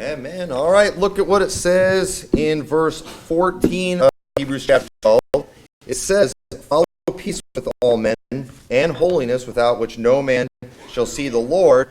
Amen. All right, look at what it says in verse 14 of Hebrews chapter 12. It says, "Follow peace with all men and holiness, without which no man shall see the Lord,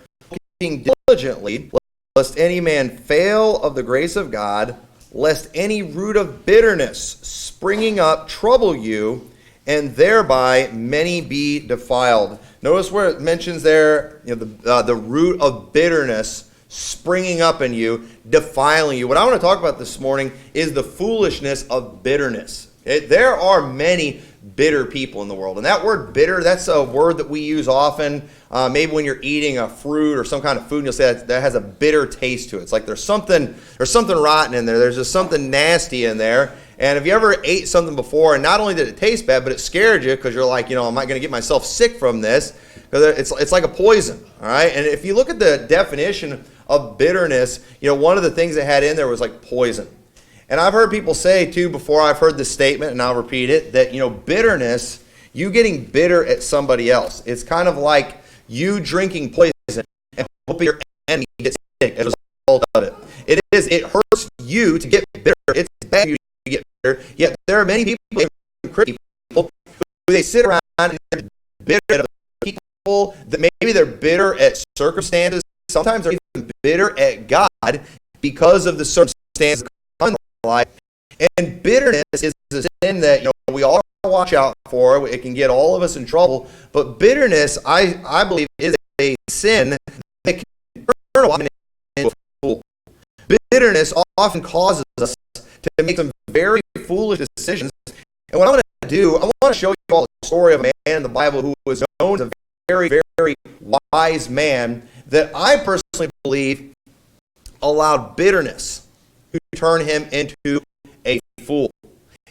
looking diligently, lest any man fail of the grace of God, lest any root of bitterness springing up trouble you, and thereby many be defiled." Notice where it mentions there, the root of bitterness springing up in you, defiling you. What I want to talk about this morning is the foolishness of bitterness. There are many bitter people in the world. And that word bitter, that's a word that we use often. Maybe when you're eating a fruit or some kind of food, and you'll say that has a bitter taste to it. It's like there's something rotten in there. There's just something nasty in there. And have you ever ate something before, and not only did it taste bad, but it scared you because you're like, am I going to get myself sick from this? Because it's like a poison, all right? And if you look at the definition of bitterness, one of the things it had in there was like poison. And I've heard people say, too, before I've heard this statement, and I'll repeat it, that, bitterness, you getting bitter at somebody else. It's kind of like you drinking poison and hoping your enemy gets sick as a result of it. It hurts you to get bitter. It's bad for you to get bitter. Yet there are many people, Christian people, who they sit around and they're bitter at people that maybe they're bitter at circumstances. Sometimes they're even bitter at God because of the circumstances in life. And bitterness is a sin that we all watch out for. It can get all of us in trouble. But bitterness, I believe, is a sin that can turn a woman into a fool. Bitterness often causes us to make some very foolish decisions. And what I want to do, I want to show you all the story of a man in the Bible who was known as a very, very wise man that I personally believe allowed bitterness to turn him into a fool.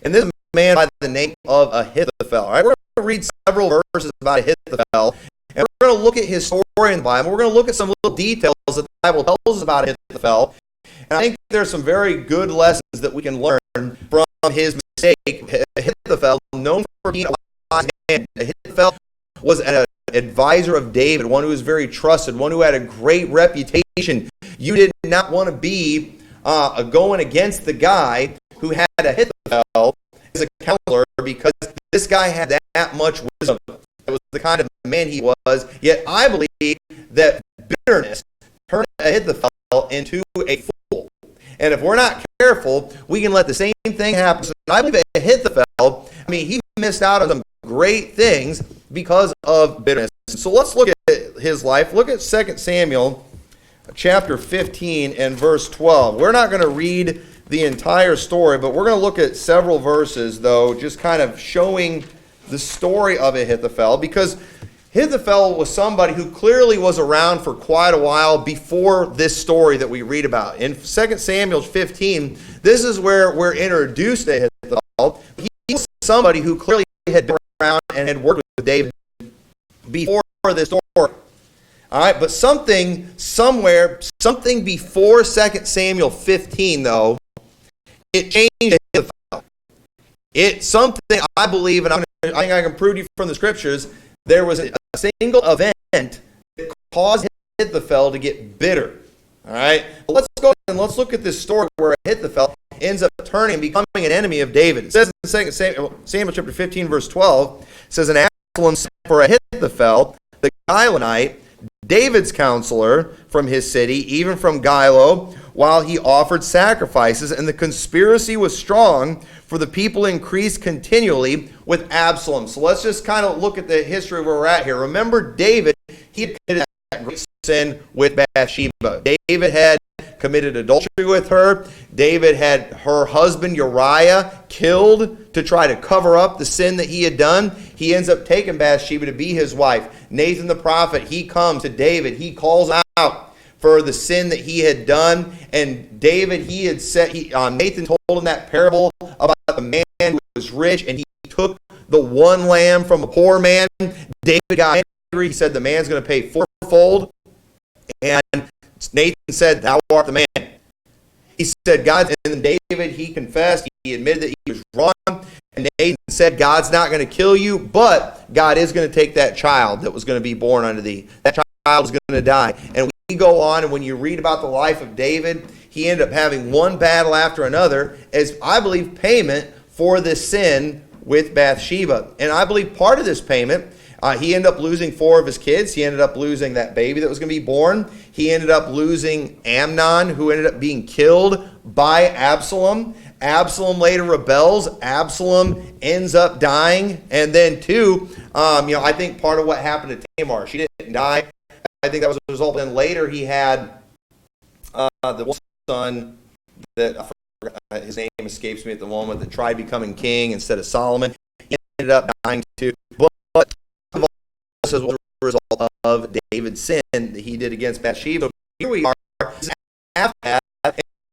And this man by the name of Ahithophel. All right, we're going to read several verses about Ahithophel, and we're going to look at his story in the Bible. We're going to look at some little details that the Bible tells us about Ahithophel. And I think there's some very good lessons that we can learn from his mistake. Ahithophel, known for being a wise man, Ahithophel was an advisor of David, one who was very trusted, one who had a great reputation. You did not want to be going against the guy who had Ahithophel as a counselor, because this guy had that much wisdom. It was the kind of man he was. Yet I believe that bitterness turned Ahithophel into a fool. And if we're not careful, we can let the same thing happen. So I believe Ahithophel, he missed out on some great things because of bitterness. So let's look at his life. Look at 2 Samuel chapter 15 and verse 12. We're not going to read the entire story, but we're going to look at several verses, though, just kind of showing the story of Ahithophel, because Ahithophel was somebody who clearly was around for quite a while before this story that we read about. In 2 Samuel 15, this is where we're introduced to Ahithophel. He was somebody who clearly had been around and had worked with David before this story. All right, but something before 2 Samuel 15, though, it changed Ahithophel. It's something I believe, and I think I can prove to you from the scriptures, there was a single event that caused Ahithophel to get bitter. All right, well, let's go and let's look at this story where Ahithophel ends up turning and becoming an enemy of David. It says in 2 Samuel chapter 15, verse 12, it says, "And Absalom sent for Ahithophel, the Gilonite, David's counselor from his city, even from Gilo, while he offered sacrifices, and the conspiracy was strong, for the people increased continually with Absalom." So let's just kind of look at the history of where we're at here. Remember, David, he had committed that great sin with Bathsheba. David had committed adultery with her. David had her husband Uriah killed to try to cover up the sin that he had done. He ends up taking Bathsheba to be his wife. Nathan the prophet, he comes to David. He calls out for the sin that he had done. And David, Nathan told him that parable about the man who was rich, and he took the one lamb from a poor man. David got angry. He said the man's going to pay fourfold. And Nathan said, "Thou art the man." He said, "God," and then David, he confessed. He admitted that he was wrong. And Nathan said, "God's not going to kill you, but God is going to take that child that was going to be born unto thee. That child is going to die." And we go on, and when you read about the life of David, He ended up having one battle after another as, I believe, payment for this sin with Bathsheba. And I believe part of this payment, he ended up losing 4 of his kids. He ended up losing that baby that was going to be born. He ended up losing Amnon, who ended up being killed by Absalom. Absalom later rebels. Absalom ends up dying. And then too, I think part of what happened to Tamar, she didn't die. I think that was a result. Then later he had the son that, I forgot, his name escapes me at the moment, that tried becoming king instead of Solomon. He ended up dying too. But this was a result of David's sin that he did against Bathsheba. Here we are, after that,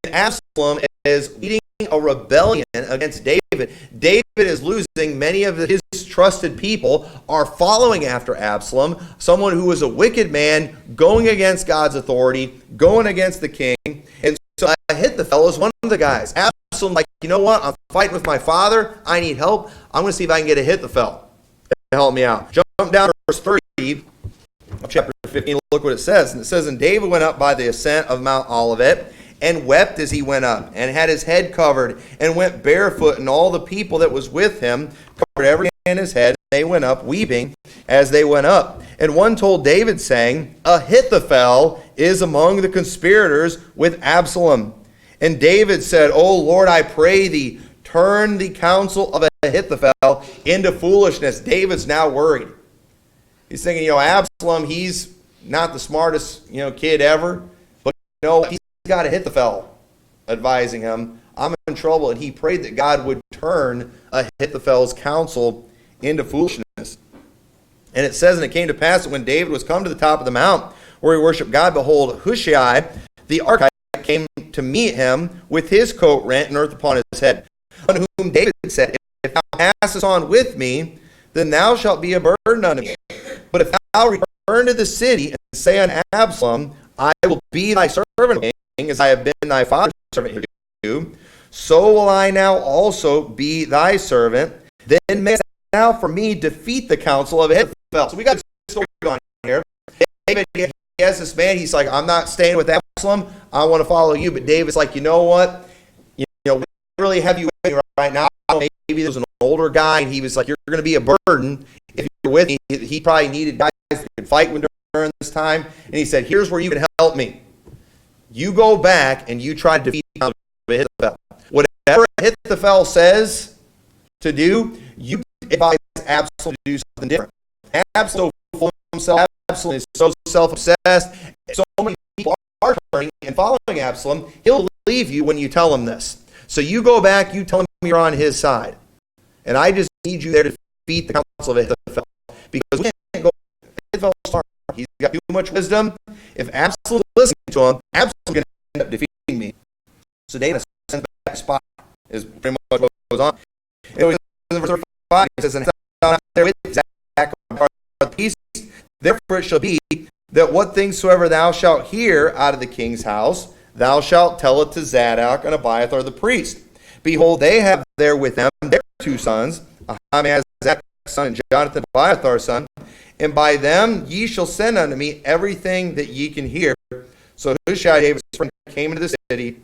and Absalom is leading a rebellion against David. David is losing. Many of his trusted people are following after Absalom, someone who was a wicked man, going against God's authority, going against the king. And so Ahithophel is one of the guys. Absalom, like, you know what? I'm fighting with my father. I need help. I'm going to see if I can get Ahithophel to help me out. Jump down to verse 30 of chapter 15. Look what it says. And it says, "And David went up by the ascent of Mount Olivet, and wept as he went up, and had his head covered, and went barefoot, and all the people that was with him covered every man his head. They went up, weeping as they went up. And one told David, saying, Ahithophel is among the conspirators with Absalom. And David said, O Lord, I pray thee, turn the counsel of Ahithophel into foolishness." David's now worried. He's thinking, Absalom, he's not the smartest, kid ever, but he's got Ahithophel advising him. I'm in trouble. And he prayed that God would turn Ahithophel's counsel into foolishness. And it says, "And it came to pass that when David was come to the top of the mount where he worshiped God, behold, Hushai the Archite came to meet him with his coat rent and earth upon his head. On whom David said, If thou passest on with me, then thou shalt be a burden unto me. But if thou return to the city and say unto Absalom, I will be thy servant, as I have been thy father's servant hitherto, so will I now also be thy servant. Then mayest thou for me defeat the counsel of Ahithophel." So we got a story going here. David, he has this man, he's like, I'm not staying with Absalom, I want to follow you. But David's like, you know what? We don't really have you with me right now. Maybe there's an older guy, and he was like, you're going to be a burden if you're with me. He probably needed guys who could fight during this time. And he said, here's where you can help me. You go back and you try to defeat Ahithophel. Whatever Ahithophel says to do, you advise Absalom to do something different. Absalom is full of himself. Absalom is so self-obsessed. So many people are turning and following Absalom. He'll leave you when you tell him this. So you go back, you tell him you're on his side. And I just need you there to defeat the counsel of Ahithophel. Because we can't go. Ahithophel's smart. He's got too much wisdom. If Absalom is listening to him, Absalom's going to end up defeating me. So David sends back a spy, is pretty much what goes on. And in verse 35, it says, "And out there with Zach the peace, therefore it shall be that what things soever thou shalt hear out of the king's house, thou shalt tell it to Zadok and Abiathar the priest. Behold, they have there with them their 2 sons, Ahimaaz Zadok's son, and Jonathan Abiathar's son, and by them ye shall send unto me everything that ye can hear." So Hushai, David's friend, came into the city,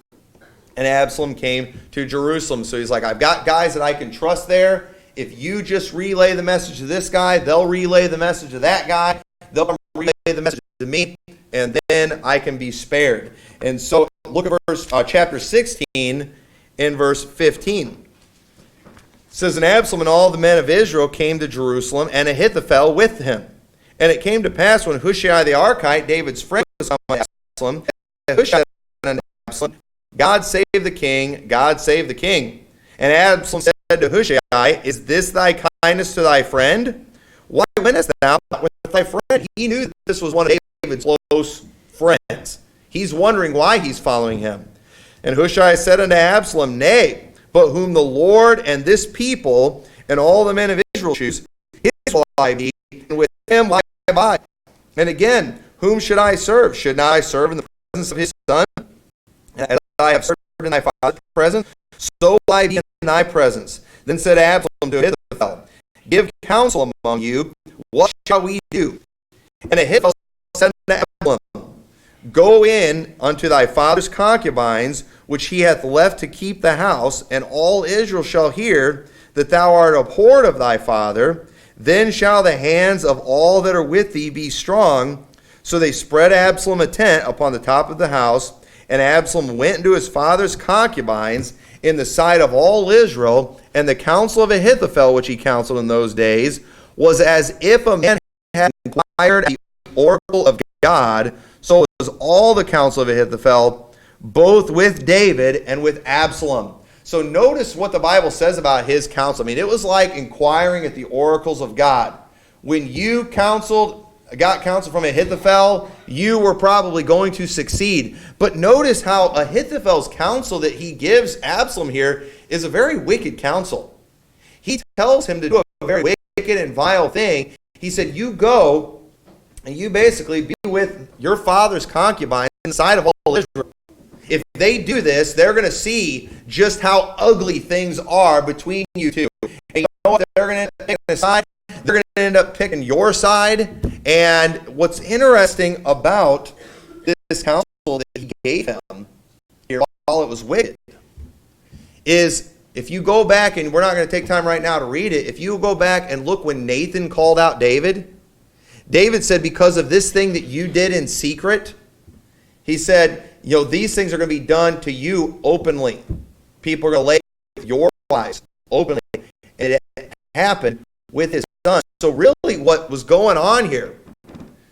and Absalom came to Jerusalem. So he's like, I've got guys that I can trust there. If you just relay the message to this guy, they'll relay the message to that guy. They'll relay the message to me, and then I can be spared. And so look at chapter 16 in verse 15. It says, "And Absalom and all the men of Israel came to Jerusalem, and Ahithophel with him. And it came to pass when Hushai the Archite, David's friend, was on Absalom, that Hushai said unto Absalom, God save the king, God save the king. And Absalom said to Hushai, Is this thy kindness to thy friend? Why wentest thou not with thy friend?" He knew that this was one of David's close friends. He's wondering why he's following him. And Hushai said unto Absalom, Nay, but whom the Lord and this people and all the men of Israel choose, his will I be, and with him will I abide. And again, whom should I serve? Should not I serve in the presence of his son? As I have served in thy father's presence, so will I be in thy presence. Then said Absalom to Ahithophel, Give counsel among you, what shall we do? And Ahithophel said to Absalom, Go in unto thy father's concubines, which he hath left to keep the house, and all Israel shall hear that thou art abhorred of thy father. Then shall the hands of all that are with thee be strong. So they spread Absalom a tent upon the top of the house, and Absalom went into his father's concubines in the sight of all Israel. And the counsel of Ahithophel, which he counseled in those days, was as if a man had inquired at the oracle of God. So was all the counsel of Ahithophel, both with David and with Absalom. So notice what the Bible says about his counsel. I mean, it was like inquiring at the oracles of God. When you got counsel from Ahithophel, you were probably going to succeed. But notice how Ahithophel's counsel that he gives Absalom here is a very wicked counsel. He tells him to do a very wicked and vile thing. He said, you go and you basically be with your father's concubine inside of all Israel. If they do this, they're going to see just how ugly things are between you two. And you know what? They're going to pick a side. They're going to end up picking your side. And what's interesting about this counsel that he gave him, here, while it was wicked, is if you go back, and we're not going to take time right now to read it, if you go back and look when Nathan called out David, David said, because of this thing that you did in secret, he said, these things are going to be done to you openly. People are going to lay with your wives openly. And it happened with his son. So really what was going on here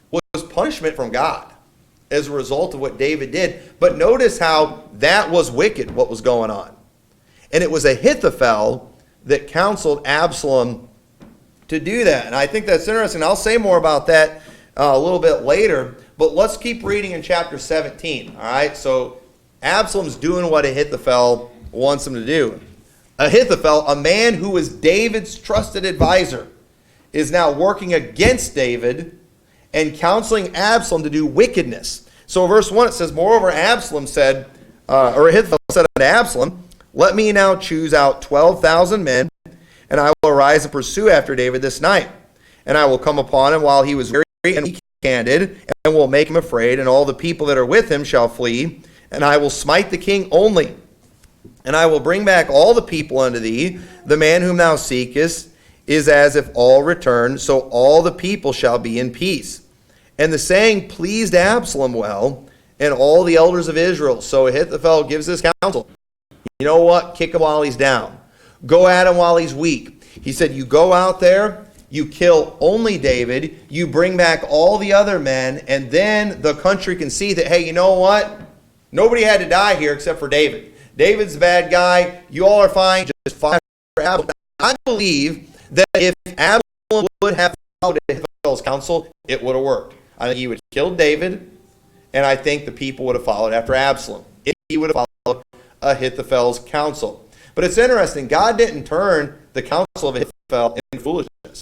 was punishment from God as a result of what David did. But notice how that was wicked, what was going on. And it was Ahithophel that counseled Absalom to do that. And I think that's interesting. I'll say more about that a little bit later. But let's keep reading in chapter 17. All right, so Absalom's doing what Ahithophel wants him to do. Ahithophel, a man who was David's trusted advisor, is now working against David and counseling Absalom to do wickedness. So in verse 1 it says, moreover, Absalom said, or Ahithophel said unto Absalom, let me now choose out 12,000 men, and I will arise and pursue after David this night. And I will come upon him while he was weary and weak-handed, and will make him afraid, and all the people that are with him shall flee, and I will smite the king only. And I will bring back all the people unto thee. The man whom thou seekest is as if all return, so all the people shall be in peace. And the saying pleased Absalom well, and all the elders of Israel. So Ahithophel gives this counsel. You know what? Kick him while he's down. Go at him while he's weak. He said, you go out there, you kill only David, you bring back all the other men, and then the country can see that, hey, you know what? Nobody had to die here except for David. David's the bad guy. You all are fine. Just fight for Absalom. I believe that if Absalom would have followed Ahithophel's counsel, it would have worked. I think he would have killed David, and I think the people would have followed after Absalom if he would have followed Ahithophel's counsel. But it's interesting. God didn't turn the counsel of Ahithophel into foolishness.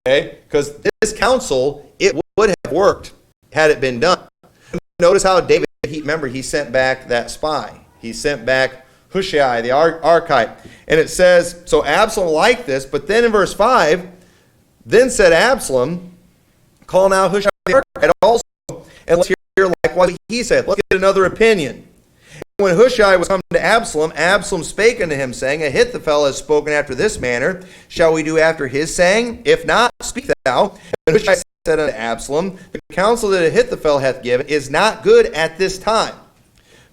Okay? Because this counsel, it would have worked had it been done. Notice how David, he sent back that spy. He sent back Hushai, the Archite. And it says, so Absalom liked this, but then in verse 5, then said Absalom, call now Hushai the Archite also, and let's hear likewise what he said. Let's get another opinion. When Hushai was come to Absalom, Absalom spake unto him, saying, Ahithophel has spoken after this manner. Shall we do after his saying? If not, speak thou. And Hushai said unto Absalom, the counsel that Ahithophel hath given is not good at this time.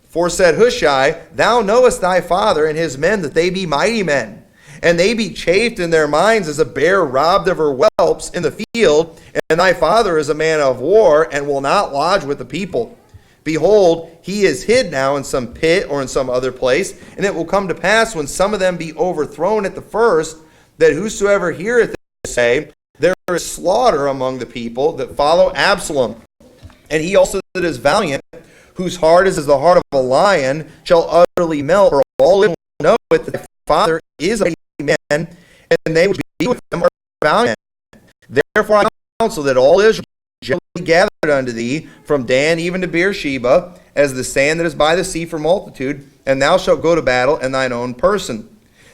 For said Hushai, thou knowest thy father and his men, that they be mighty men, and they be chafed in their minds as a bear robbed of her whelps in the field, and thy father is a man of war, and will not lodge with the people. Behold, he is hid now in some pit or in some other place, and it will come to pass when some of them be overthrown at the first, that whosoever heareth this say, there is slaughter among the people that follow Absalom. And he also that is valiant, whose heart is as the heart of a lion, shall utterly melt, for all will know it that thy father is a mighty man, and they which be with him are valiant. Therefore I counsel that all Israel shall be gathered unto thee from Dan even to Beersheba, as the sand that is by the sea for multitude, and thou shalt go to battle in thine own person.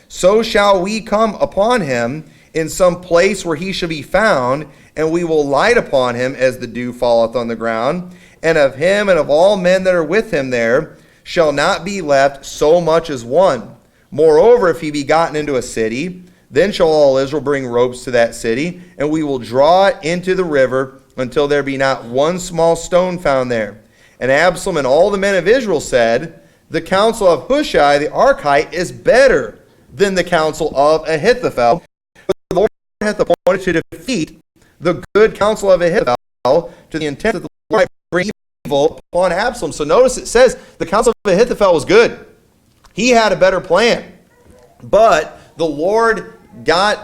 So shall we come upon him in some place where he shall be found, and we will light upon him as the dew falleth on the ground. and of him and of all men that are with him there shall not be left so much as one. Moreover, if he be gotten into a city, then shall all Israel bring ropes to that city, and we will draw it into the river until there be not one small stone found there. And Absalom and all the men of Israel said, the counsel of Hushai the Archite is better than the counsel of Ahithophel. For the Lord hath appointed to defeat the good counsel of Ahithophel, to the intent that the Lord might bring evil upon Absalom. So notice it says the counsel of Ahithophel was good. He had a better plan. But the Lord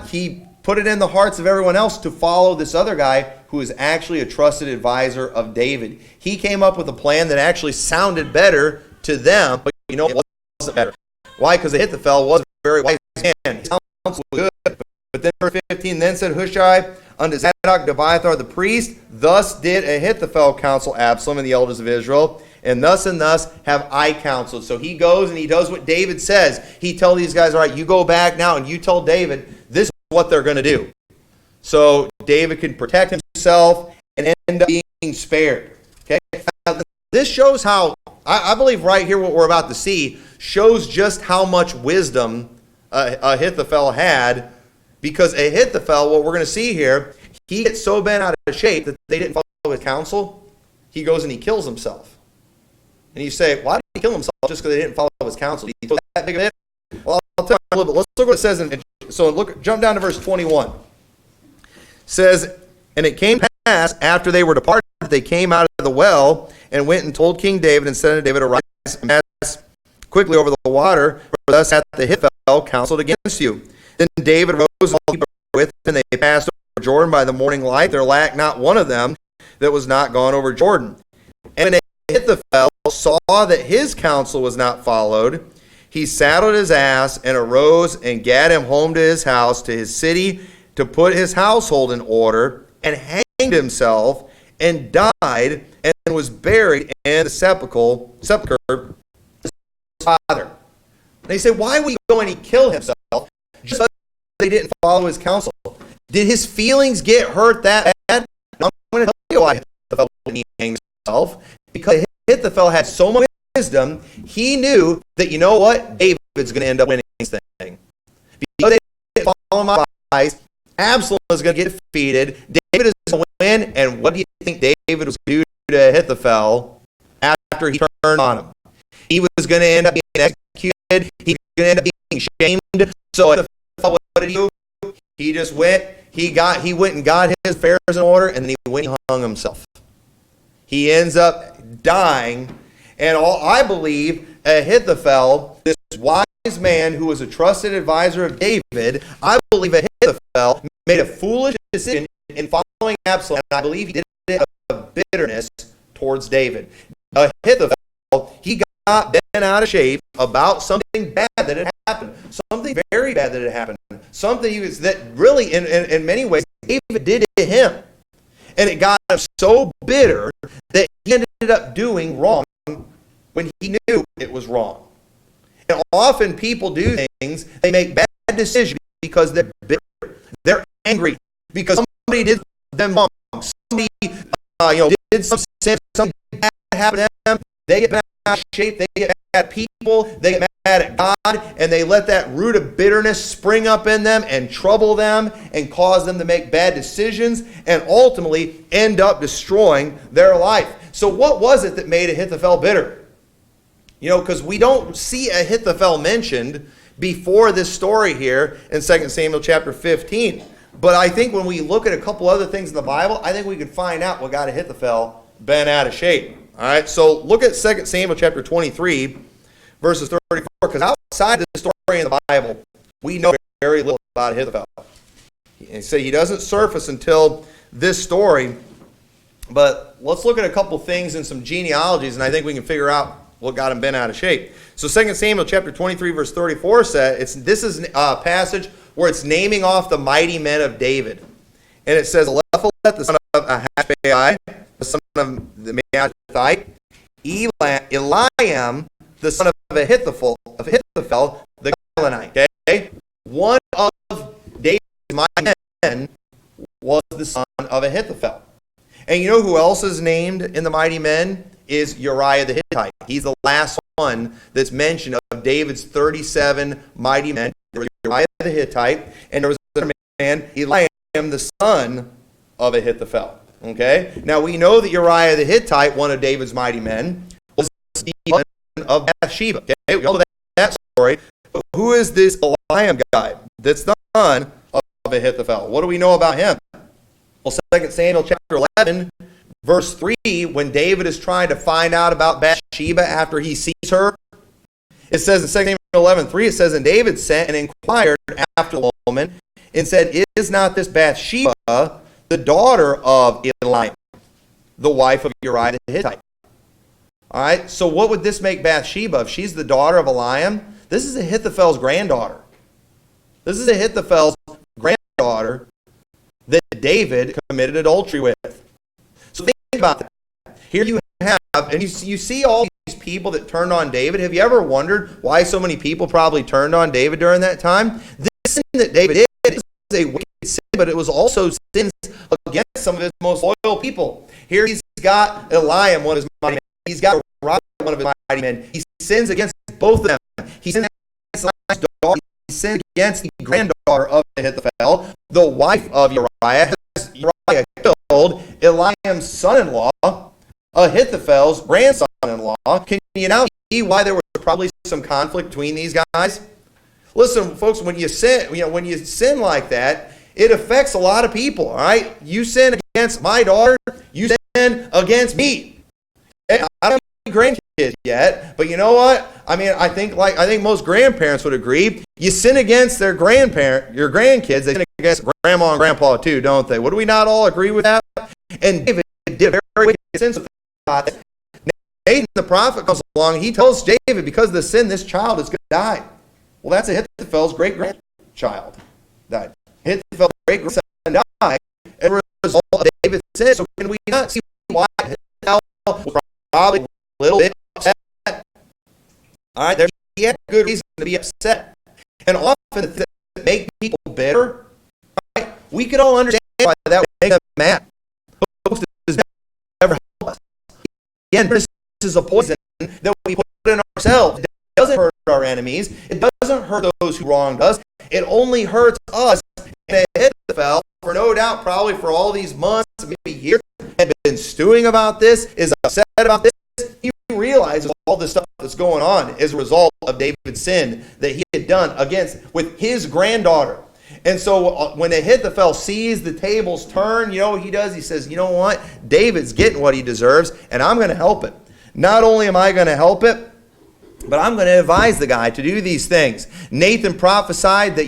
he put it in the hearts of everyone else to follow this other guy who is actually a trusted advisor of David. He came up with a plan that actually sounded better to them, but it wasn't better. Why? Because Ahithophel was a very wise man. His counsel was good. But then verse 15, then said Hushai unto Zadok the Abiathar the priest, thus did Ahithophel counsel Absalom and the elders of Israel, and thus have I counseled. So he goes and he does what David says. He tells these guys, all right, you go back now and you tell David this is what they're going to do. So David can protect himself and end up being spared. Okay. Now, this shows how, I believe right here what we're about to see shows just how much wisdom Ahithophel had, because Ahithophel, what we're going to see here, he gets so bent out of shape that they didn't follow his counsel. He goes and he kills himself. And you say, why did he kill himself just because they didn't follow his counsel? He told that big of it. Well, I'll tell you a little bit. Let's look what it says. Jump down to verse 21. It says, and it came to pass, after they were departed, they came out of the well and went and told King David and said unto David, arise and pass quickly over the water, for thus hath Ahithophel counseled against you. Then David rose and all the people with him, and they passed over Jordan by the morning light. There lacked not one of them that was not gone over Jordan. And when Ahithophel saw that his counsel was not followed, he saddled his ass and arose and gat him home to his house, to his city, to put his household in order, and hanged himself and died and was buried in the sepulchre of his father. And they say, why would he go and he kill himself? Just because they didn't follow his counsel. Did his feelings get hurt that bad? I'm going to tell you why Ahithophel didn't hang himself. Because Ahithophel had so much wisdom, he knew that, you know what? David's going to end up winning this thing. Because they didn't follow my advice, Absalom is going to get defeated. David is going to win. And what do you think David was going to do to Ahithophel after he turned on him? He was going to end up being executed. He was going to end up being shamed. So Ahithophel, what did he do? He just went. He went and got his affairs in order, and then he went and hung himself. He ends up dying, and I believe Ahithophel, this wise man who was a trusted advisor of David, I believe Ahithophel made a foolish decision in following Absalom, and I believe he did it out of bitterness towards David. Ahithophel, he got bent out of shape about something bad that had happened, something very bad that had happened, something that really, in many ways, David did to him. And it got him so bitter that he ended up doing wrong when he knew it was wrong. And often people do things, they make bad decisions because they're bitter. They're angry because somebody did them wrong. Somebody did some sin, something bad happened to them. They get bad out of shape, they get mad at people, they get mad at God, and they let that root of bitterness spring up in them and trouble them and cause them to make bad decisions and ultimately end up destroying their life. So what was it that made Ahithophel bitter? Because we don't see Ahithophel mentioned before this story here in 2 Samuel chapter 15. But I think when we look at a couple other things in the Bible, I think we could find out what got Ahithophel bent out of shape. All right, so look at 2 Samuel chapter 23, verses 34, because outside of the story in the Bible, we know very little about Ahithophel. And so he doesn't surface until this story, but let's look at a couple things in some genealogies, and I think we can figure out what got him bent out of shape. So 2 Samuel chapter 23, verse 34 says, this is a passage where it's naming off the mighty men of David. And it says, Eliphalet, the son of Ahashbai, the son of the Maathite, Eliam, the son of Ahithophel, the Gilonite. Okay? One of David's mighty men was the son of Ahithophel. And you know who else is named in the mighty men? Is Uriah the Hittite. He's the last one that's mentioned of David's 37 mighty men. There was Uriah the Hittite, and there was another man, Eliam, the son of Ahithophel. Okay? Now we know that Uriah the Hittite, one of David's mighty men, was the son of Bathsheba. Okay? We know that story. But who is this Eliam guy? That's the son of Ahithophel. What do we know about him? Well, 2 Samuel chapter 11, verse 3, when David is trying to find out about Bathsheba after he sees her, it says in 2 Samuel 11:3, it says, and David sent and inquired after the woman and said, is not this Bathsheba the daughter of Eliam, the wife of Uriah the Hittite? All right, so what would this make Bathsheba? If she's the daughter of Eliam, this is Ahithophel's granddaughter. This is Ahithophel's granddaughter that David committed adultery with. So think about that. Here you have, and you see all these people that turned on David. Have you ever wondered why so many people probably turned on David during that time? This sin that David did is a wicked sin, but it was also sins against some of his most loyal people. Here he's got Eliam, one of his mighty men. He's got Uriah, one of his mighty men. He sins against both of them. He sins against Eliam's daughter. He sins against the granddaughter of Ahithophel, the wife of Uriah. Uriah killed Eliam's son-in-law, Ahithophel's grandson-in-law. Can you now see why there was probably some conflict between these guys? Listen, folks, when you sin like that, it affects a lot of people. All right, you sin against my daughter, you sin against me. I don't have grandkids yet, but you know what? I mean, I think most grandparents would agree. You sin against your grandkids, they sin against grandma and grandpa too, don't they? Would we not all agree with that? And David did a very wicked sin. Nathan the prophet comes along, he tells David, because of the sin, this child is going to die. Well, that's Ahithophel's great-grandchild died. Ahithophel's great-grandson died as a result of David's sin. So can we not see why Ahithophel was probably a little bit upset? All right, he had good reason to be upset. And often things that make people bitter, right, we could all understand why that would make them mad. Folks, this never help us. Again, this is a poison that we put in ourselves. It doesn't hurt our enemies. It doesn't hurt those who wronged us. It only hurts us. And Ahithophel, for no doubt, probably for all these months, maybe years, had been stewing about this, is upset about this. He realizes all this stuff that's going on is a result of David's sin that he had done with his granddaughter. And so when Ahithophel sees the tables turn, you know what he does? He says, you know what? David's getting what he deserves, and I'm going to help it. Not only am I going to help it, but I'm going to advise the guy to do these things. Nathan prophesied that,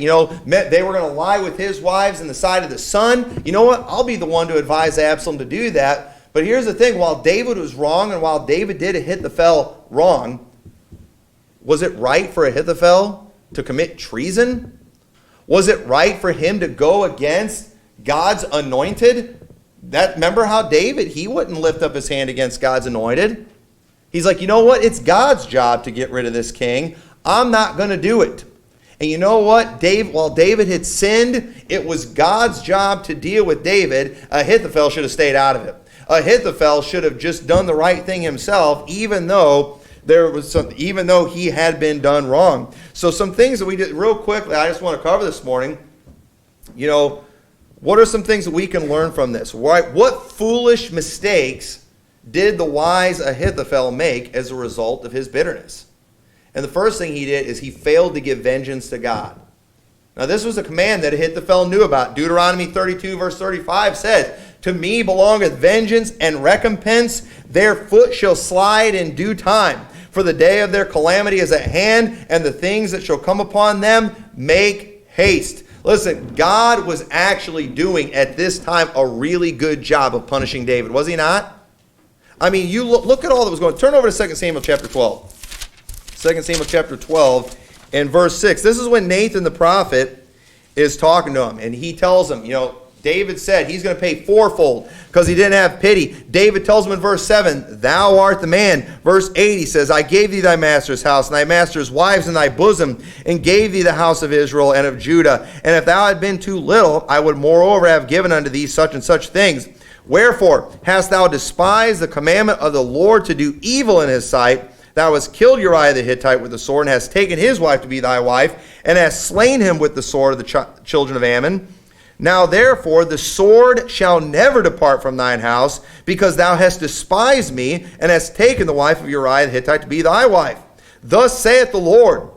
they were going to lie with his wives in the sight of the sun. You know what? I'll be the one to advise Absalom to do that. But here's the thing. While David was wrong and while David did Ahithophel wrong, was it right for Ahithophel to commit treason? Was it right for him to go against God's anointed? Remember how David, he wouldn't lift up his hand against God's anointed. He's like, you know what? It's God's job to get rid of this king. I'm not going to do it. And you know what? While David had sinned, it was God's job to deal with David. Ahithophel should have stayed out of it. Ahithophel should have just done the right thing himself, even though he had been done wrong. So some things that we did real quickly, I just want to cover this morning. What are some things that we can learn from this? Right? What foolish mistakes did the wise Ahithophel make as a result of his bitterness? And the first thing he did is he failed to give vengeance to God. Now this was a command that Ahithophel knew about. Deuteronomy 32 verse 35 says, to me belongeth vengeance and recompense, their foot shall slide in due time. For the day of their calamity is at hand, and the things that shall come upon them make haste. Listen, God was actually doing at this time a really good job of punishing David, was he not? I mean, you look at all that was going on. Turn over to 2 Samuel chapter 12. 2 Samuel chapter 12 and verse 6. This is when Nathan the prophet is talking to him, and he tells him, David said he's going to pay fourfold because he didn't have pity. David tells him in verse 7, thou art the man. Verse 8, he says, I gave thee thy master's house and thy master's wives in thy bosom, and gave thee the house of Israel and of Judah. And if thou had been too little, I would moreover have given unto thee such and such things. Wherefore hast thou despised the commandment of the Lord to do evil in his sight? Thou hast killed Uriah the Hittite with the sword, and hast taken his wife to be thy wife, and hast slain him with the sword of the children of Ammon. Now therefore the sword shall never depart from thine house, because thou hast despised me, and hast taken the wife of Uriah the Hittite to be thy wife. Thus saith the Lord,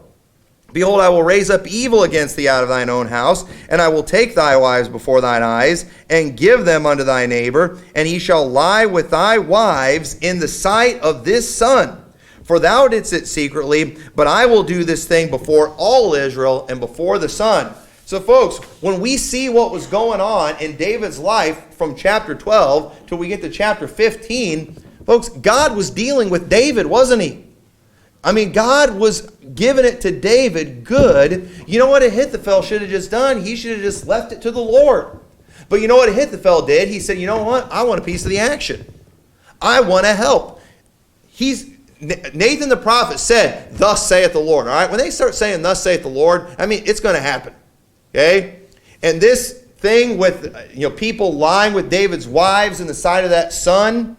Behold, I will raise up evil against thee out of thine own house, and I will take thy wives before thine eyes, and give them unto thy neighbor, and he shall lie with thy wives in the sight of this sun. For thou didst it secretly, but I will do this thing before all Israel and before the sun. So folks, when we see what was going on in David's life from chapter 12 till we get to chapter 15, folks, God was dealing with David, wasn't he? I mean, God was giving it to David good. You know what Ahithophel should have just done? He should have just left it to the Lord. But you know what Ahithophel did? He said, you know what? I want a piece of the action. I want to help. Nathan the prophet said, thus saith the Lord. All right, when they start saying, thus saith the Lord, I mean, it's going to happen. Okay? And this thing with people lying with David's wives in the sight of that sun,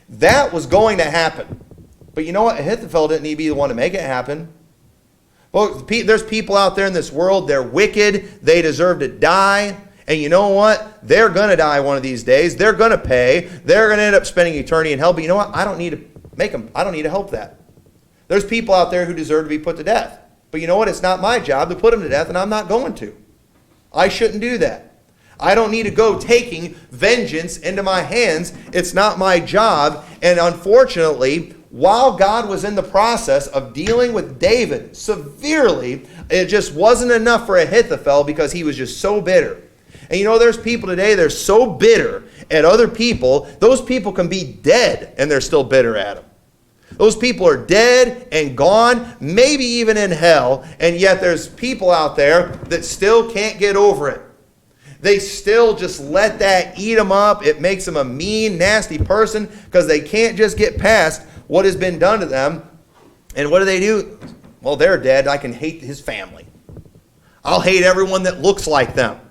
that was going to happen. But you know what? Ahithophel didn't need to be the one to make it happen. Well, there's people out there in this world, they're wicked, they deserve to die. And you know what? They're going to die one of these days. They're going to pay. They're going to end up spending eternity in hell. But you know what? I don't need to help that. There's people out there who deserve to be put to death. But you know what? It's not my job to put them to death, and I'm not going to. I shouldn't do that. I don't need to go taking vengeance into my hands. It's not my job. And unfortunately, while God was in the process of dealing with David severely, it just wasn't enough for Ahithophel because he was just so bitter. And there's people today, they're so bitter at other people, those people can be dead and they're still bitter at them. Those people are dead and gone, maybe even in hell, and yet there's people out there that still can't get over it. They still just let that eat them up. It makes them a mean, nasty person because they can't just get past what has been done to them. And what do? Well, they're dead. I can hate his family. I'll hate everyone that looks like them.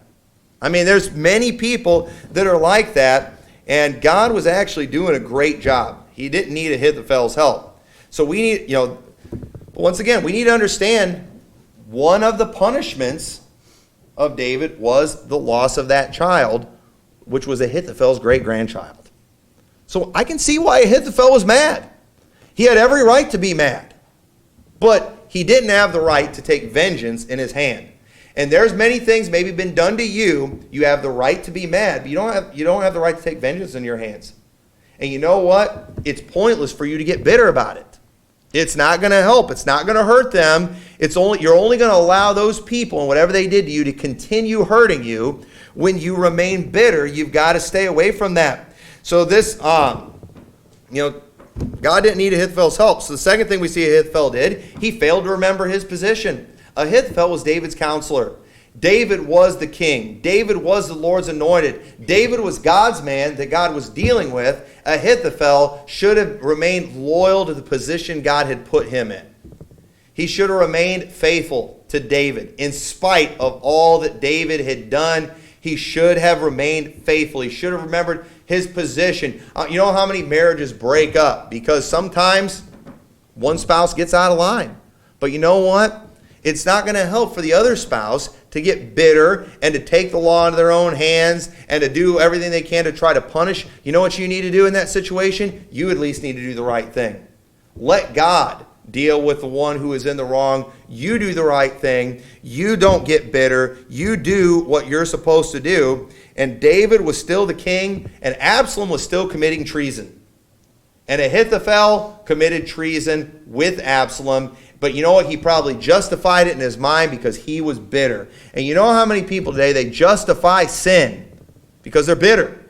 I mean, there's many people that are like that, and God was actually doing a great job. He didn't need Ahithophel's help. So we need, but once again, we need to understand one of the punishments of David was the loss of that child, which was Ahithophel's great-grandchild. So I can see why Ahithophel was mad. He had every right to be mad, but he didn't have the right to take vengeance in his hand. And there's many things maybe been done to you. You have the right to be mad, but you don't have the right to take vengeance in your hands. And you know what? It's pointless for you to get bitter about it. It's not going to help. It's not going to hurt them. You're only going to allow those people and whatever they did to you to continue hurting you. When you remain bitter, you've got to stay away from that. So this, God didn't need Ahithophel's help. So the second thing we see Ahithophel did, he failed to remember his position. Ahithophel was David's counselor. David was the king. David was the Lord's anointed. David was God's man that God was dealing with. Ahithophel should have remained loyal to the position God had put him in. He should have remained faithful to David. In spite of all that David had done, he should have remained faithful. He should have remembered his position. You know how many marriages break up? Because sometimes one spouse gets out of line. But you know what? It's not going to help for the other spouse to get bitter and to take the law into their own hands and to do everything they can to try to punish. You know what you need to do in that situation? You at least need to do the right thing. Let God deal with the one who is in the wrong. You do the right thing. You don't get bitter. You do what you're supposed to do. And David was still the king, and Absalom was still committing treason. And Ahithophel committed treason with Absalom. But you know what? He probably justified it in his mind because he was bitter. And you know how many people today, they justify sin because they're bitter.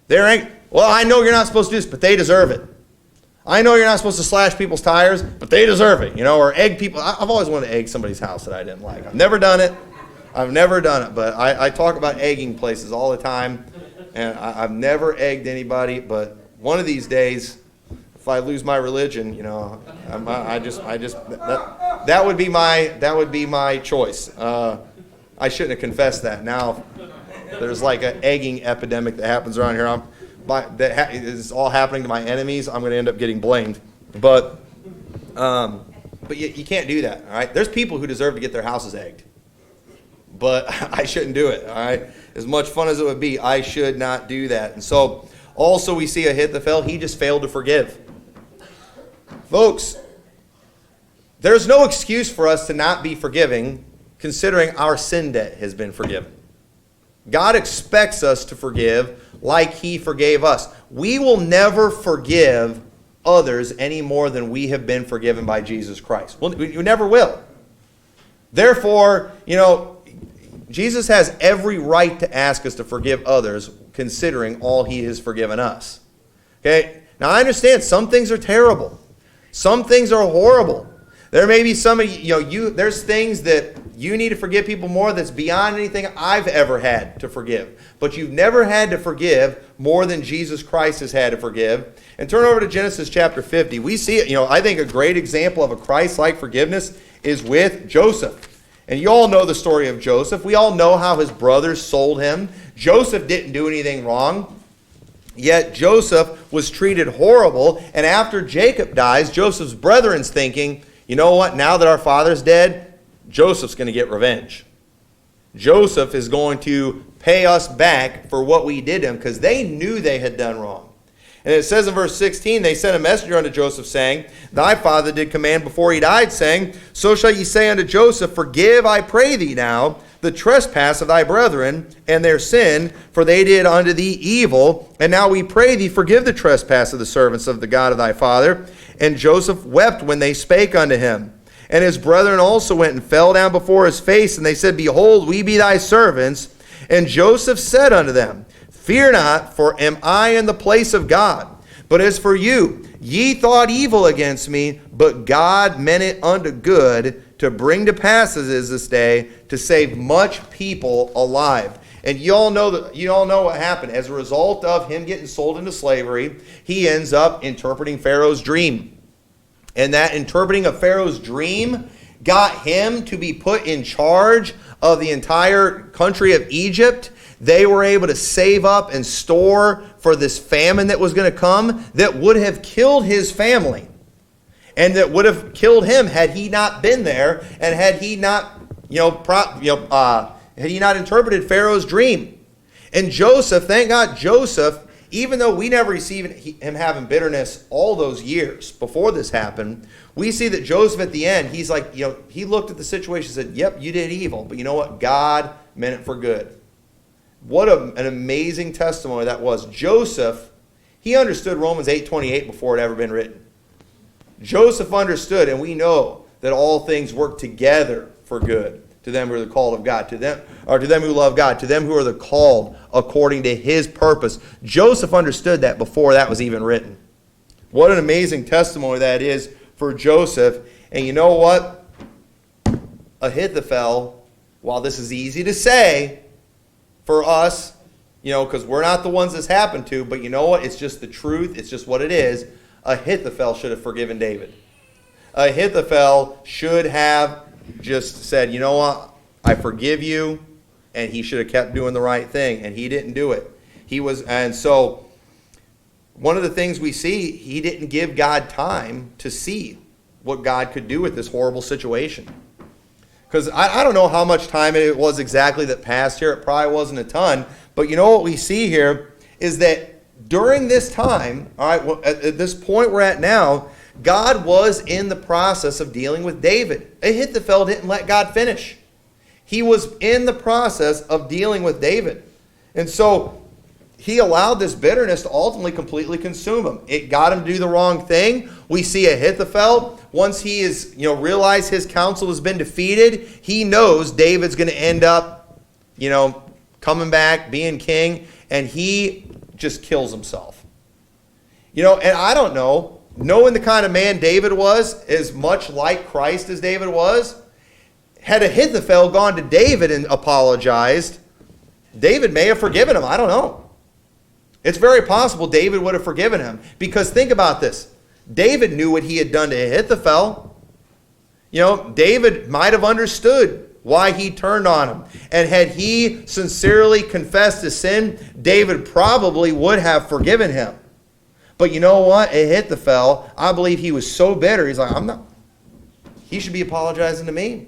They're angry. Well, I know you're not supposed to do this, but they deserve it. I know you're not supposed to slash people's tires, but they deserve it. Or egg people. I've always wanted to egg somebody's house that I didn't like. I've never done it. But I talk about egging places all the time. And I've never egged anybody, but one of these days, if I lose my religion, that would be my choice. I shouldn't have confessed that. Now there's like an egging epidemic that happens around here. is all happening to my enemies, I'm going to end up getting blamed. But you can't do that, all right? There's people who deserve to get their houses egged. But I shouldn't do it, all right? As much fun as it would be, I should not do that. And so, also we see Ahithophel, he just failed to forgive. Folks, there's no excuse for us to not be forgiving, considering our sin debt has been forgiven. God expects us to forgive like he forgave us. We will never forgive others any more than we have been forgiven by Jesus Christ. We never will. Therefore, Jesus has every right to ask us to forgive others, considering all he has forgiven us. Okay? Now, I understand some things are terrible. Some things are horrible. There may be some of there's things that you need to forgive people more that's beyond anything I've ever had to forgive. But you've never had to forgive more than Jesus Christ has had to forgive. And turn over to Genesis chapter 50. We see it, I think a great example of a Christ-like forgiveness is with Joseph. And you all know the story of Joseph. We all know how his brothers sold him. Joseph didn't do anything wrong. Yet Joseph was treated horrible. And after Jacob dies, Joseph's brethren's thinking, you know what? Now that our father's dead, Joseph's going to get revenge. Joseph is going to pay us back for what we did to him, because they knew they had done wrong. And it says in verse 16, they sent a messenger unto Joseph, saying, Thy father did command before he died, saying, So shall ye say unto Joseph, Forgive, I pray thee now, the trespass of thy brethren, and their sin, for they did unto thee evil. And now we pray thee, forgive the trespass of the servants of the God of thy father. And Joseph wept when they spake unto him. And his brethren also went and fell down before his face, and they said, Behold, we be thy servants. And Joseph said unto them, Fear not, for am I in the place of God? But as for you, ye thought evil against me, but God meant it unto good, to bring to pass as is this day, to save much people alive. And you all know what happened. As a result of him getting sold into slavery, he ends up interpreting Pharaoh's dream. And that interpreting of Pharaoh's dream got him to be put in charge of the entire country of Egypt. They were able to save up and store for this famine that was going to come, that would have killed his family, and that would have killed him had he not been there, and had he not, had he not interpreted Pharaoh's dream. And Joseph, thank God, Joseph, even though we never received him having bitterness all those years before this happened, we see that Joseph at the end, he's like, he looked at the situation and said, Yep, you did evil, but you know what? God meant it for good. What an amazing testimony that was. Joseph, he understood Romans 8:28 before it ever been written. Joseph understood, and we know that all things work together for good to them who are the called of God, to them who love God, to them who are the called according to his purpose. Joseph understood that before that was even written. What an amazing testimony that is for Joseph. And you know what? Ahithophel, while this is easy to say for us, because we're not the ones this happened to, but you know what? It's just the truth. It's just what it is. Ahithophel should have forgiven David. Ahithophel should have just said, you know what? I forgive you. And he should have kept doing the right thing. And he didn't do it. And so one of the things we see, he didn't give God time to see what God could do with this horrible situation. Because I don't know how much time it was exactly that passed here. It probably wasn't a ton. But you know what we see here is that during this time, all right, at this point we're at now, God was in the process of dealing with David. Ahithophel didn't let God finish. He was in the process of dealing with David. And so he allowed this bitterness to ultimately completely consume him. It got him to do the wrong thing. We see Ahithophel, once he is, realized his counsel has been defeated, he knows David's going to end up, coming back, being king, and he just kills himself. And I don't know, knowing the kind of man David was, as much like Christ as David was, had Ahithophel gone to David and apologized, David may have forgiven him. I don't know. It's very possible David would have forgiven him. Because think about this. David knew what he had done to Ahithophel. David might have understood why he turned on him. And had he sincerely confessed his sin, David probably would have forgiven him. But you know what? Ahithophel, I believe he was so bitter. He's like, he should be apologizing to me.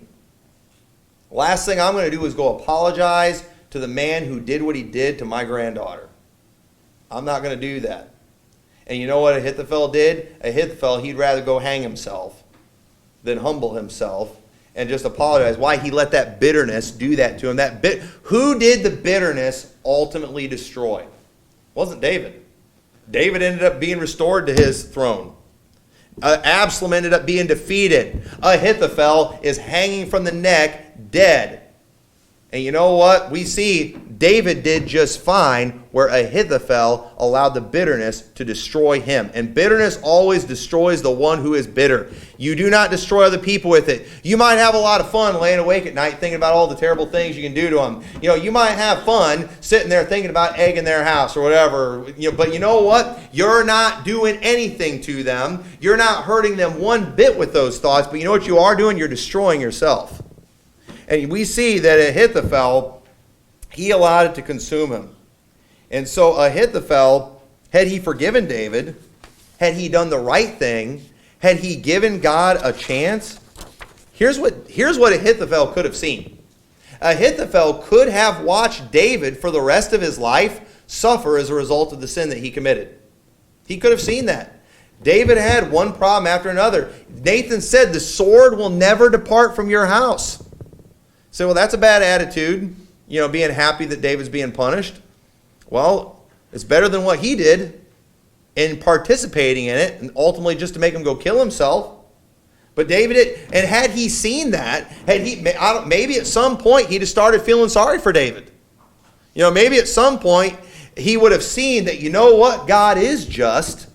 Last thing I'm going to do is go apologize to the man who did what he did to my granddaughter. I'm not going to do that. And you know what Ahithophel did? Ahithophel, he'd rather go hang himself than humble himself and just apologize. Why? He let that bitterness do that to him. Who did the bitterness ultimately destroy? It wasn't David. David ended up being restored to his throne. Absalom ended up being defeated. Ahithophel is hanging from the neck, dead. And you know what? We see David did just fine where Ahithophel allowed the bitterness to destroy him. And bitterness always destroys the one who is bitter. You do not destroy other people with it. You might have a lot of fun laying awake at night thinking about all the terrible things you can do to them. You know, you might have fun sitting there thinking about egging their house or whatever. But you know what? You're not doing anything to them. You're not hurting them one bit with those thoughts. But you know what you are doing? You're destroying yourself. And we see that Ahithophel, he allowed it to consume him. And so Ahithophel, had he forgiven David, had he done the right thing, had he given God a chance, here's what Ahithophel could have seen. Ahithophel could have watched David for the rest of his life suffer as a result of the sin that he committed. He could have seen that. David had one problem after another. Nathan said, the sword will never depart from your house. So, well, that's a bad attitude, being happy that David's being punished. Well, it's better than what he did in participating in it and ultimately just to make him go kill himself. But David, and had he seen that, maybe at some point he'd have started feeling sorry for David. Maybe at some point he would have seen that, you know what, God is just.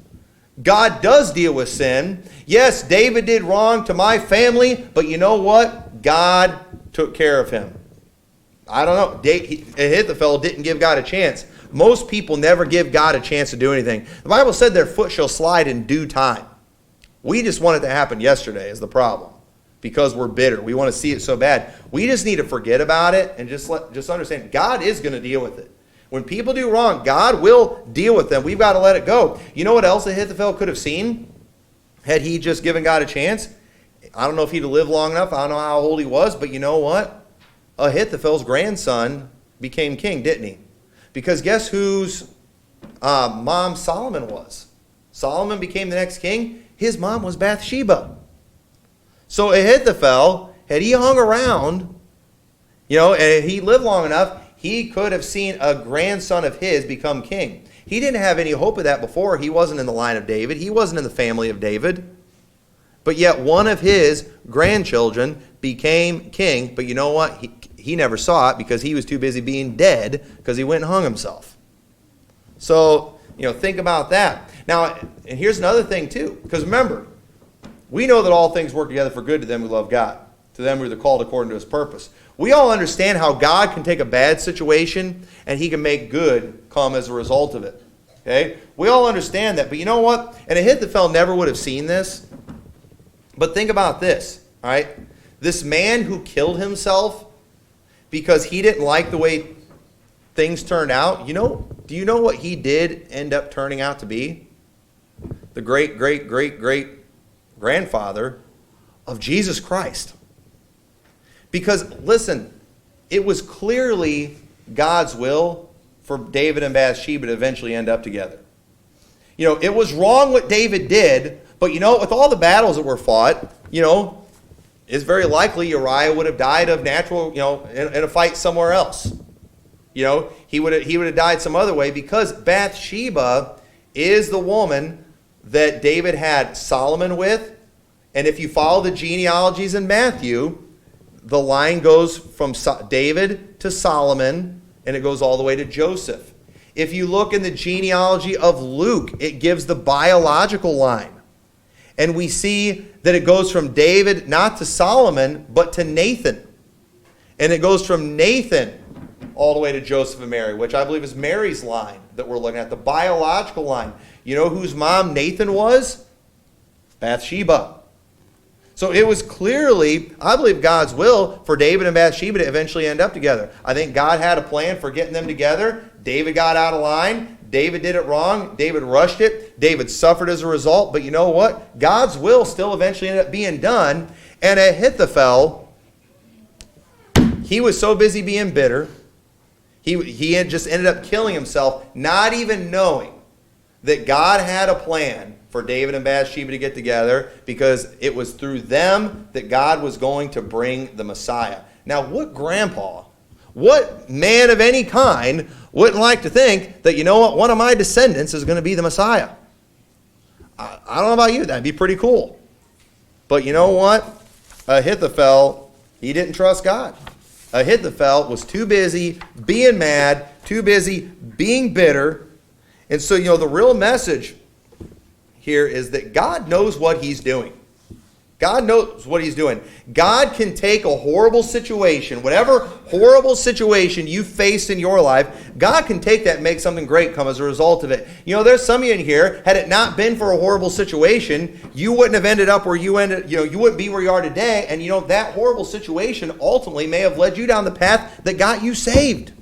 God does deal with sin. Yes, David did wrong to my family, but you know what? God took care of him. I don't know. Ahithophel didn't give God a chance. Most people never give God a chance to do anything. The Bible said their foot shall slide in due time. We just want it to happen yesterday is the problem. Because we're bitter. We want to see it so bad. We just need to forget about it and just understand God is going to deal with it. When people do wrong, God will deal with them. We've got to let it go. You know what else Ahithophel could have seen? Had he just given God a chance? I don't know if he'd have lived long enough. I don't know how old he was, but you know what? Ahithophel's grandson became king, didn't he? Because guess whose mom Solomon was? Solomon became the next king. His mom was Bathsheba. So Ahithophel, had he hung around, and he lived long enough, he could have seen a grandson of his become king. He didn't have any hope of that before. He wasn't in the line of David. He wasn't in the family of David. But yet one of his grandchildren became king. But you know what? He never saw it because he was too busy being dead because he went and hung himself. So, think about that. Now, and here's another thing too. Because remember, we know that all things work together for good to them who love God. To them who are called according to his purpose. We all understand how God can take a bad situation and he can make good come as a result of it. Okay? We all understand that. But you know what? And Ahithophel never would have seen this. But think about this, all right? This man who killed himself because he didn't like the way things turned out, do you know what he did end up turning out to be? The great, great, great, great grandfather of Jesus Christ. Because, listen, it was clearly God's will for David and Bathsheba to eventually end up together. It was wrong what David did, but with all the battles that were fought, it's very likely Uriah would have died of natural, in a fight somewhere else. He would have died some other way because Bathsheba is the woman that David had Solomon with. And if you follow the genealogies in Matthew, the line goes from David to Solomon, and it goes all the way to Joseph. If you look in the genealogy of Luke, it gives the biological line. And we see that it goes from David, not to Solomon, but to Nathan. And it goes from Nathan all the way to Joseph and Mary, which I believe is Mary's line that we're looking at, the biological line. You know whose mom Nathan was? Bathsheba. So it was clearly, I believe, God's will for David and Bathsheba to eventually end up together. I think God had a plan for getting them together. David got out of line. David did it wrong. David rushed it. David suffered as a result. But you know what? God's will still eventually ended up being done. And Ahithophel, he was so busy being bitter, he had just ended up killing himself, not even knowing that God had a plan for David and Bathsheba to get together, because it was through them that God was going to bring the Messiah. Now, what grandpa, what man of any kind wouldn't like to think that, you know what, one of my descendants is going to be the Messiah? I don't know about you, that'd be pretty cool. But you know what? Ahithophel, he didn't trust God. Ahithophel was too busy being mad, too busy being bitter. And so, the real message here is that God knows what he's doing. God knows what he's doing. God can take a horrible situation, whatever horrible situation you face in your life, God can take that and make something great come as a result of it. There's some of you in here, had it not been for a horrible situation, you wouldn't have ended up where you ended, you wouldn't be where you are today. And that horrible situation ultimately may have led you down the path that got you saved.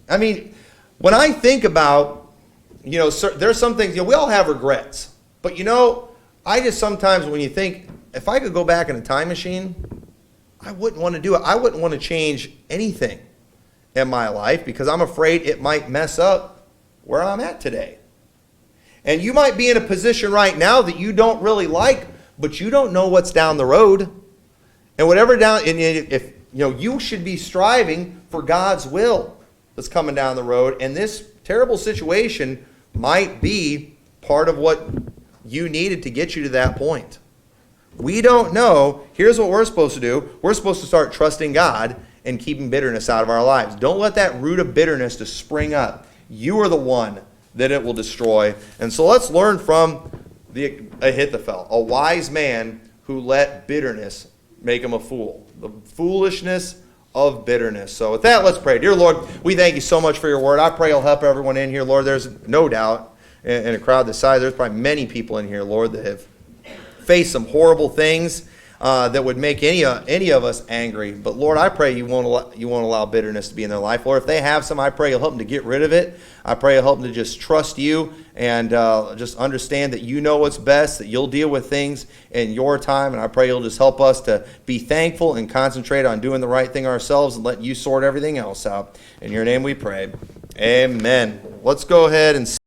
I mean, when I think about, there's some things, we all have regrets. But I just sometimes, when you think, if I could go back in a time machine, I wouldn't want to do it. I wouldn't want to change anything in my life, because I'm afraid it might mess up where I'm at today. And you might be in a position right now that you don't really like, but you don't know what's down the road. And if you should be striving for God's will that's coming down the road, and this terrible situation might be part of what you needed to get you to that point. We don't know. Here's what we're supposed to do. We're supposed to start trusting God and keeping bitterness out of our lives. Don't let that root of bitterness to spring up. You are the one that it will destroy. And so let's learn from the Ahithophel, a wise man who let bitterness make him a fool. The foolishness of bitterness. So with that, let's pray. Dear Lord, we thank you so much for your word. I pray you'll help everyone in here. Lord, there's no doubt in a crowd this size, there's probably many people in here, Lord, that have faced some horrible things that would make any of us angry. But Lord, I pray you won't allow bitterness to be in their life. Lord, if they have some, I pray you'll help them to get rid of it. I pray you'll help them to just trust you and just understand that you know what's best, that you'll deal with things in your time. And I pray you'll just help us to be thankful and concentrate on doing the right thing ourselves and let you sort everything else out. In your name we pray. Amen. Let's go ahead and